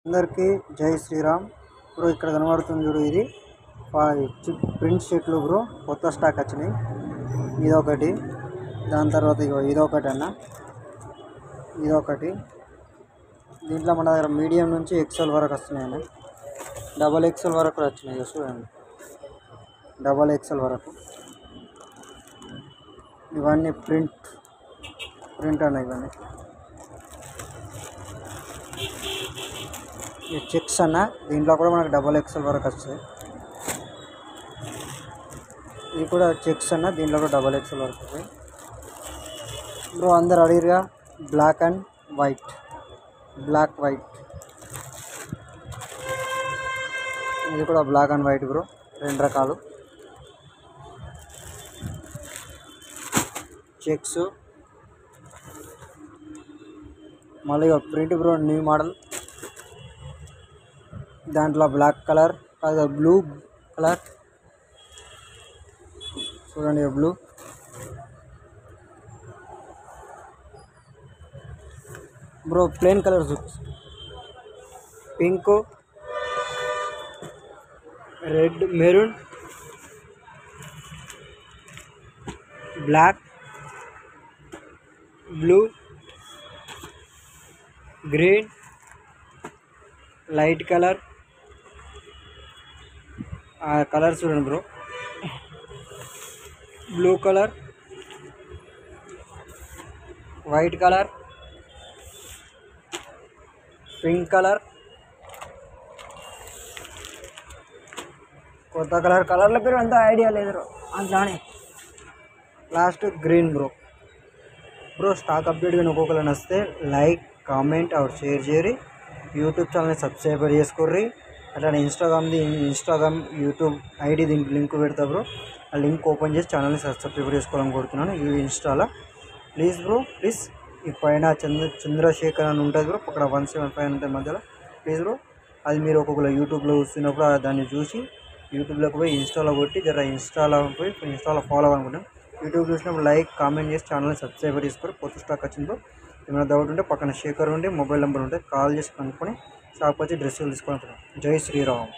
అందరికీ జై శ్రీరామ్ బ్రో. ఇక్కడ కనబడుతుంది చూడు, ఇది ప్రింట్ షీట్లు బ్రో. కొత్త స్టాక్ వచ్చినాయి. ఇదొకటి, దాని తర్వాత ఇదొకటి అన్న, ఇదొకటి. దీంట్లో మన దగ్గర మీడియం నుంచి ఎక్సెల్ వరకు వస్తున్నాయి అన్న. డబల్ ఎక్సెల్ వరకు వచ్చినాయి చూడండి, డబల్ ఎక్సెల్ వరకు. ఇవన్నీ ప్రింట్ అన్న. ఇవన్నీ ఈ చెక్స్ అన్న. దీంట్లో కూడా మనకు డబల్ ఎక్సెల్ వరకు వస్తాయి. ఇది కూడా చెక్స్ అన్న, దీంట్లో కూడా డబల్ ఎక్సెల్ వరకు వస్తాయి బ్రో. అందరు అడిగిరుగా black and white, black white. ఇది కూడా బ్లాక్ అండ్ వైట్ బ్రో, రెండు రకాలు చెక్స్. మళ్ళీ ప్రింట్ బ్రో, న్యూ మోడల్. దాంట్లో బ్లాక్ కలర్, అది బ్లూ కలర్ చూడండి, బ్లూ. బ్రో ప్లెయిన్ కలర్ చూపిస్తాను. Pink, red, maroon, black, blue, green, light colour. ఆ కలర్ చూడండి bro. Blue colour, white colour, pink colour, కొత్త కలర్ల పేరు అంతా ఐడియా లేదు అంతలానే. Last green bro. Stock update కానీ ఒక్కొక్కరు వస్తే లైక్, కామెంట్ और షేర్ చేయరి. యూట్యూబ్ ఛానల్ని సబ్స్క్రైబర్ చేసుకోర్రి. అట్లానే ఇన్స్టాగ్రామ్ యూట్యూబ్ ఐడి దీనికి లింక్ పెడతా బ్రో. ఆ లింక్ ఓపెన్ చేసి ఛానల్ని సబ్స్క్రైబర్ చేసుకోవాలని కోరుతున్నాను. ఈ ఇన్స్టాలో ప్లీజ్ బ్రో, ప్లీజ్. ఈ పైన చంద్రశేఖర్ అని ఉంటుంది బ్రో, అక్కడ 175 ఉంటుంది మధ్యలో. ప్లీజ్ బ్రో, అది మీరు ఒక్కొక్కరు యూట్యూబ్లో చూస్తున్నప్పుడు దాన్ని చూసి యూట్యూబ్లోకి పోయి ఇన్స్టాలో కొట్టి ఇన్స్టాలో ఫాలో అవ్వాలనుకుంటాను. యూట్యూబ్ చూసినప్పుడు లైక్, కామెంట్ చేసి ఛానల్ని సబ్స్క్రైబర్ చేసుకోరు. కొత్త స్టాక్ వచ్చింది బ్రో. ఏమైనా డౌట్ ఉంటే పక్కన శేఖర్ ఉండి మొబైల్ నెంబర్ ఉంటే కాల్ చేసి కనుక్కొని షాప్ వచ్చి డ్రెస్సులు తీసుకొని. జై శ్రీరామ్.